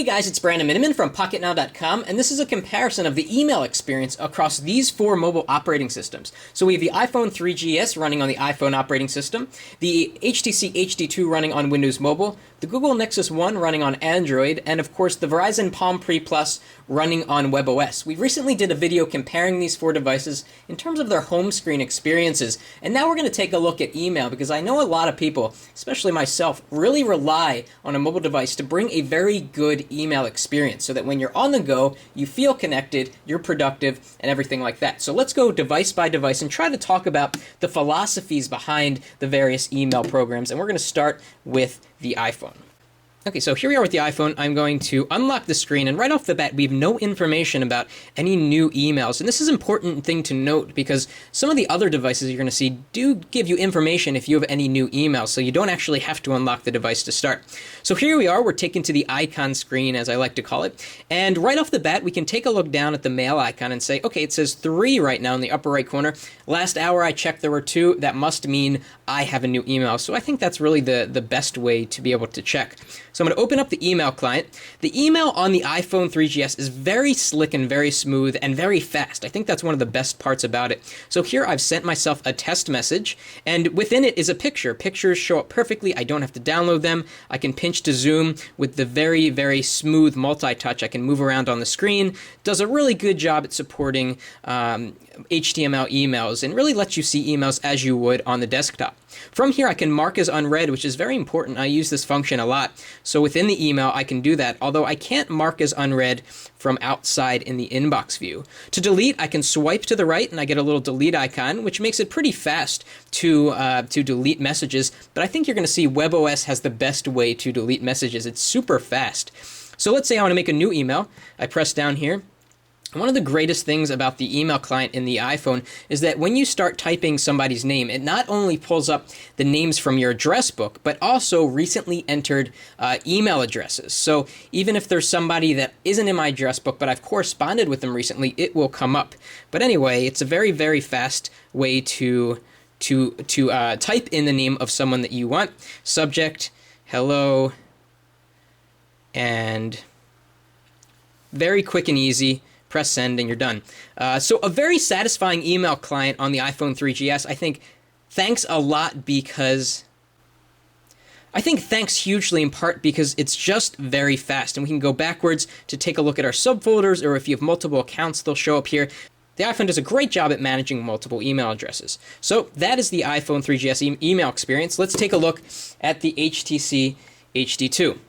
Hey guys, it's Brandon Miniman from Pocketnow.com, and this is a comparison of the email experience across these four mobile operating systems. So we have the iPhone 3GS running on the iPhone operating system, the HTC HD2 running on Windows Mobile, the Google Nexus 1 running on Android, and of course the Verizon Palm Pre Plus running on WebOS. We recently did a video comparing these four devices in terms of their home screen experiences, and now we're going to take a look at email because I know a lot of people, especially myself, really rely on a mobile device to bring a very good email experience so that when you're on the go, you feel connected, you're productive, and everything like that. So let's go device by device and try to talk about the philosophies behind the various email programs, and we're going to start with the iPhone. Okay, so here we are with the iPhone. I'm going to unlock the screen, and right off the bat, we have no information about any new emails. And this is an important thing to note because some of the other devices you're going to see do give you information if you have any new emails, so you don't actually have to unlock the device to start. So here we are. We're taken to the icon screen, as I like to call it. And right off the bat, we can take a look down at the mail icon and say, okay, it says 3 right now in the upper right corner. Last hour, I checked there were 2. That must mean I have a new email. So I think that's really the best way to be able to check. So I'm going to open up the email client. The email on the iPhone 3GS is very slick and very smooth and very fast. I think that's one of the best parts about it. So here I've sent myself a test message, and within it is a picture. Pictures show up perfectly. I don't have to download them. I can pinch to zoom with the very, very smooth multi-touch. I can move around on the screen. Does a really good job at supporting HTML emails and really lets you see emails as you would on the desktop. From here, I can mark as unread, which is very important. I use this function a lot. So within the email, I can do that, although I can't mark as unread from outside in the inbox view. To delete, I can swipe to the right, and I get a little delete icon, which makes it pretty fast to delete messages. But I think you're going to see WebOS has the best way to delete messages. It's super fast. So let's say I want to make a new email. I press down here. One of the greatest things about the email client in the iPhone is that when you start typing somebody's name, it not only pulls up the names from your address book, but also recently entered email addresses. So even if there's somebody that isn't in my address book, but I've corresponded with them recently, it will come up. But anyway, it's a very, very fast way to type in the name of someone that you want. Subject, hello, and very quick and easy. Press send and you're done. So a very satisfying email client on the iPhone 3GS. I think thanks a lot because thanks hugely in part because it's just very fast, and we can go backwards to take a look at our subfolders, or if you have multiple accounts, they'll show up here. The iPhone does a great job at managing multiple email addresses. So that is the iPhone 3GS email experience. Let's take a look at the HTC HD2.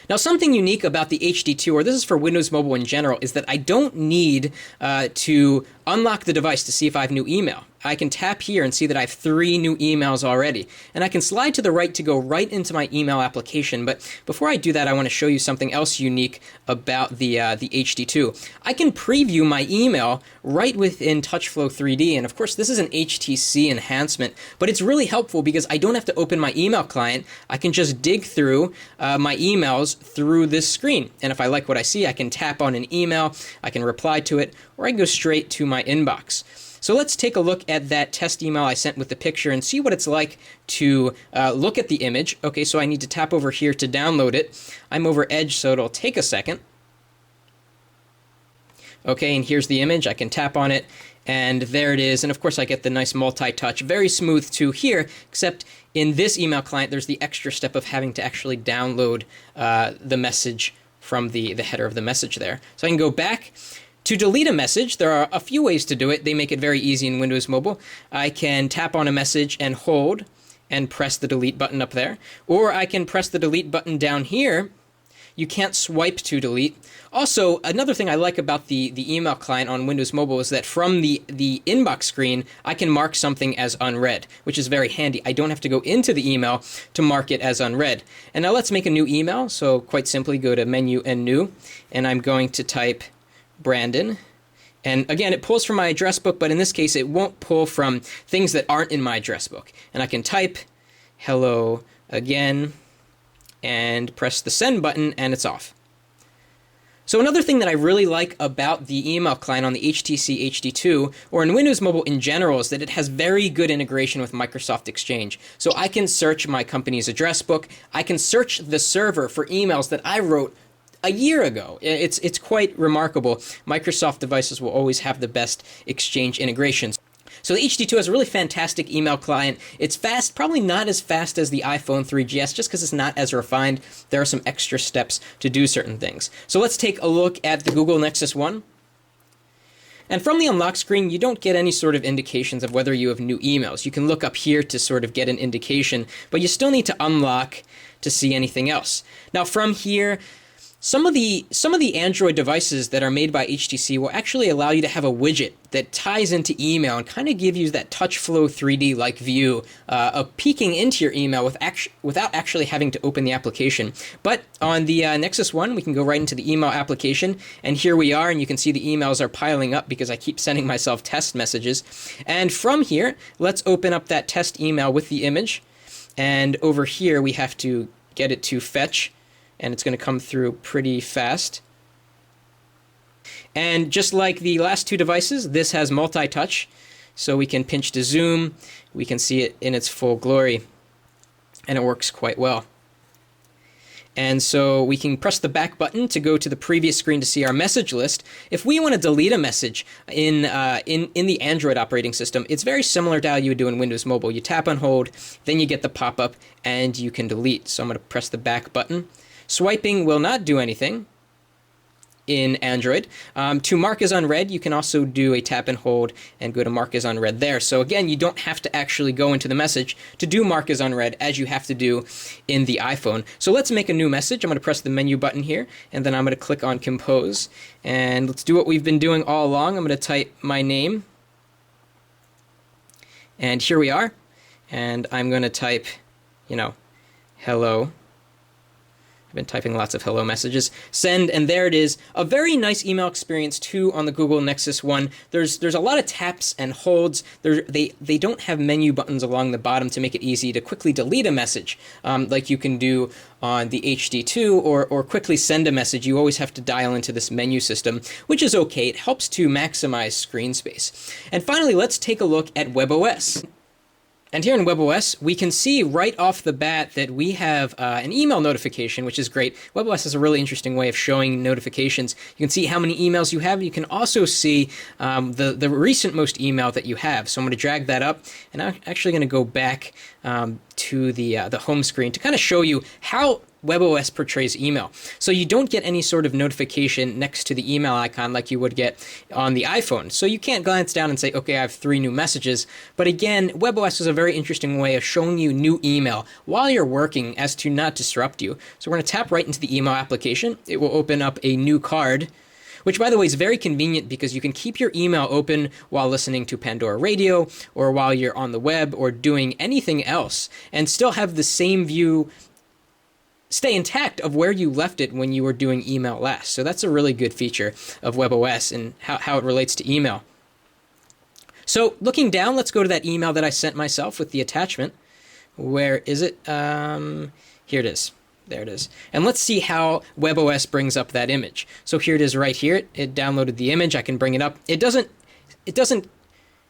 Now, something unique about the HD2, or this is for Windows Mobile in general, is that I don't need to unlock the device to see if I have new email. I can tap here and see that I have 3 new emails already. And I can slide to the right to go right into my email application. But before I do that, I want to show you something else unique about the HD2. I can preview my email right within TouchFlow 3D. And of course, this is an HTC enhancement, but it's really helpful because I don't have to open my email client. I can just dig through my emails through this screen. And if I like what I see, I can tap on an email, I can reply to it, or I can go straight to my inbox. So let's take a look at that test email I sent with the picture and see what it's like to look at the image. Okay, so I need to tap over here to download it. I'm over Edge, so it'll take a second. Okay, and here's the image. I can tap on it, and there it is. And of course, I get the nice multi-touch. Very smooth too here, except in this email client, there's the extra step of having to actually download the message from the header of the message there. So I can go back. To delete a message, there are a few ways to do it. They make it very easy in Windows Mobile. I can tap on a message and hold and press the delete button up there. Or I can press the delete button down here. You can't swipe to delete. Also, another thing I like about the email client on Windows Mobile is that from the inbox screen, I can mark something as unread, which is very handy. I don't have to go into the email to mark it as unread. And now let's make a new email. So quite simply, go to Menu and New, and I'm going to type Brandon. And again, it pulls from my address book, but in this case, it won't pull from things that aren't in my address book. And I can type hello again and press the send button, and it's off. So another thing that I really like about the email client on the HTC HD2 or in Windows Mobile in general is that it has very good integration with Microsoft Exchange. So I can search my company's address book. I can search the server for emails that I wrote a year ago. It's quite remarkable. Microsoft devices will always have the best Exchange integrations. So the HD2 has a really fantastic email client. It's fast, probably not as fast as the iPhone 3GS just because it's not as refined. There are some extra steps to do certain things. So let's take a look at the Google Nexus One. And from the unlock screen, you don't get any sort of indications of whether you have new emails. You can look up here to sort of get an indication, but you still need to unlock to see anything else. Now from here, some of the Android devices that are made by HTC will actually allow you to have a widget that ties into email and kind of give you that TouchFlow 3D-like view of peeking into your email without actually having to open the application. But on the Nexus One, we can go right into the email application, and here we are, and you can see the emails are piling up because I keep sending myself test messages. And from here, let's open up that test email with the image, and over here we have to get it to fetch, and it's going to come through pretty fast. And just like the last two devices, this has multi-touch, so we can pinch to zoom, we can see it in its full glory, and it works quite well. And so we can press the back button to go to the previous screen to see our message list. If we want to delete a message in the Android operating system, it's very similar to how you would do in Windows Mobile. You tap and hold, then you get the pop-up, and you can delete. So I'm going to press the back button. Swiping will not do anything in Android. To mark as unread, you can also do a tap and hold and go to mark as unread there. So again, you don't have to actually go into the message to do mark as unread as you have to do in the iPhone. So let's make a new message. I'm going to press the menu button here, and then I'm going to click on Compose. And let's do what we've been doing all along. I'm going to type my name. And here we are. And I'm going to type, hello. I've been typing lots of hello messages. Send, and there it is. A very nice email experience too on the Google Nexus One. There's a lot of taps and holds. They don't have menu buttons along the bottom to make it easy to quickly delete a message like you can do on the HD2 or quickly send a message. You always have to dial into this menu system, which is okay. It helps to maximize screen space. And finally, let's take a look at WebOS. And here in WebOS, we can see right off the bat that we have an email notification, which is great. WebOS has a really interesting way of showing notifications. You can see how many emails you have. You can also see the recent most email that you have. So I'm going to drag that up, and I'm actually going to go back to the home screen to kind of show you how WebOS portrays email. So you don't get any sort of notification next to the email icon like you would get on the iPhone. So you can't glance down and say, okay, I have 3 new messages. But again, WebOS is a very interesting way of showing you new email while you're working as to not disrupt you. So we're going to tap right into the email application. It will open up a new card, which, by the way, is very convenient because you can keep your email open while listening to Pandora Radio or while you're on the web or doing anything else and still have the same view stay intact of where you left it when you were doing email last. So that's a really good feature of WebOS and how it relates to email. So looking down, let's go to that email that I sent myself with the attachment. Where is it? Here it is. There it is. And let's see how WebOS brings up that image. So here it is right here. It downloaded the image. I can bring it up.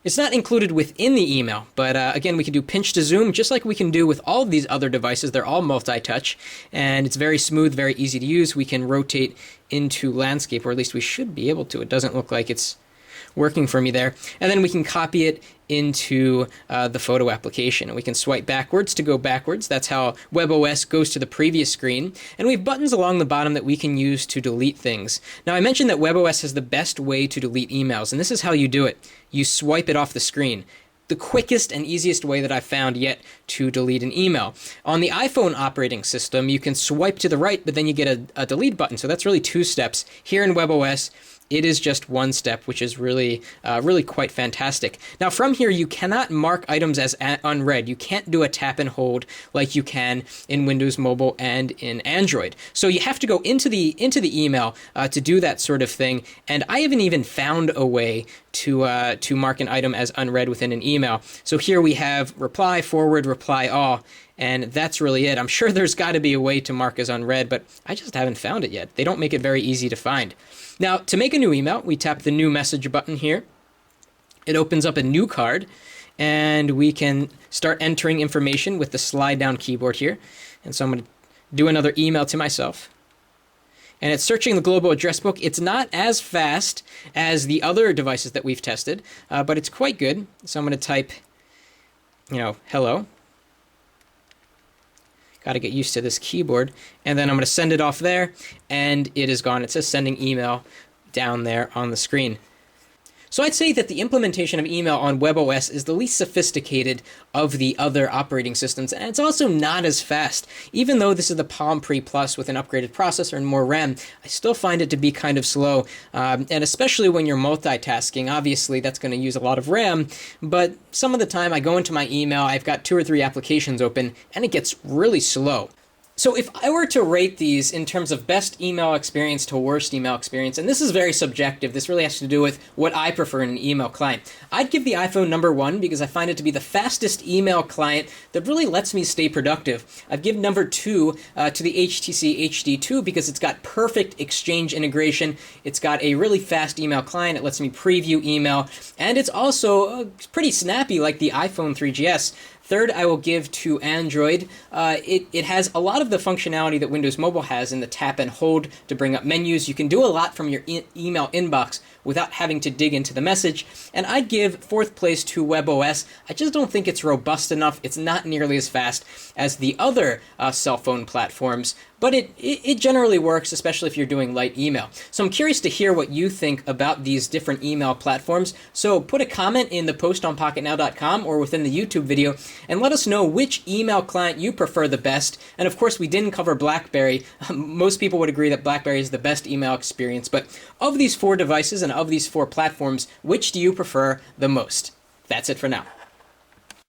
It's not included within the email, but again, we can do pinch to zoom just like we can do with all of these other devices. They're all multi-touch, and it's very smooth, very easy to use. We can rotate into landscape, or at least we should be able to. It doesn't look like it's working for me there. And then we can copy it into the photo application, and we can swipe backwards to go backwards. That's how WebOS goes to the previous screen. And we have buttons along the bottom that we can use to delete things. Now, I mentioned that WebOS has the best way to delete emails, and this is how you do it. You swipe it off the screen. The quickest and easiest way that I've found yet to delete an email. On the iPhone operating system, you can swipe to the right, but then you get a delete button. So that's really 2 steps. Here in WebOS, it is just 1 step, which is really quite fantastic. Now from here, you cannot mark items as unread. You can't do a tap and hold like you can in Windows Mobile and in Android. So you have to go into the email to do that sort of thing. And I haven't even found a way to mark an item as unread within an email. So here we have reply, forward, reply all. and that's really it. I'm sure there's got to be a way to mark as unread, but I just haven't found it yet. They don't make it very easy to find. Now, to make a new email, we tap the new message button here. It opens up a new card, and we can start entering information with the slide down keyboard here. And so I'm going to do another email to myself. And it's searching the global address book. It's not as fast as the other devices that we've tested, but it's quite good. So I'm going to type, hello. Got to get used to this keyboard. And then I'm going to send it off there, and it is gone. It says sending email down there on the screen. So I'd say that the implementation of email on WebOS is the least sophisticated of the other operating systems, and it's also not as fast. Even though this is the Palm Pre Plus with an upgraded processor and more RAM, I still find it to be kind of slow, and especially when you're multitasking. Obviously, that's going to use a lot of RAM, but some of the time I go into my email, I've got 2 or 3 applications open, and it gets really slow. So if I were to rate these in terms of best email experience to worst email experience, and this is very subjective, this really has to do with what I prefer in an email client, I'd give the iPhone number 1 because I find it to be the fastest email client that really lets me stay productive. I'd give number 2 to the HTC HD2 because it's got perfect Exchange integration, it's got a really fast email client, it lets me preview email, and it's also pretty snappy like the iPhone 3GS. Third, I will give to Android. It has a lot of the functionality that Windows Mobile has in the tap and hold to bring up menus. You can do a lot from your email inbox without having to dig into the message. And I'd give 4th place to WebOS. I just don't think it's robust enough. It's not nearly as fast as the other cell phone platforms, but it generally works, especially if you're doing light email. So I'm curious to hear what you think about these different email platforms. So put a comment in the post on Pocketnow.com or within the YouTube video and let us know which email client you prefer the best. And of course, we didn't cover BlackBerry. Most people would agree that BlackBerry is the best email experience, but of these 4 devices and of these 4 platforms, which do you prefer the most? That's it for now.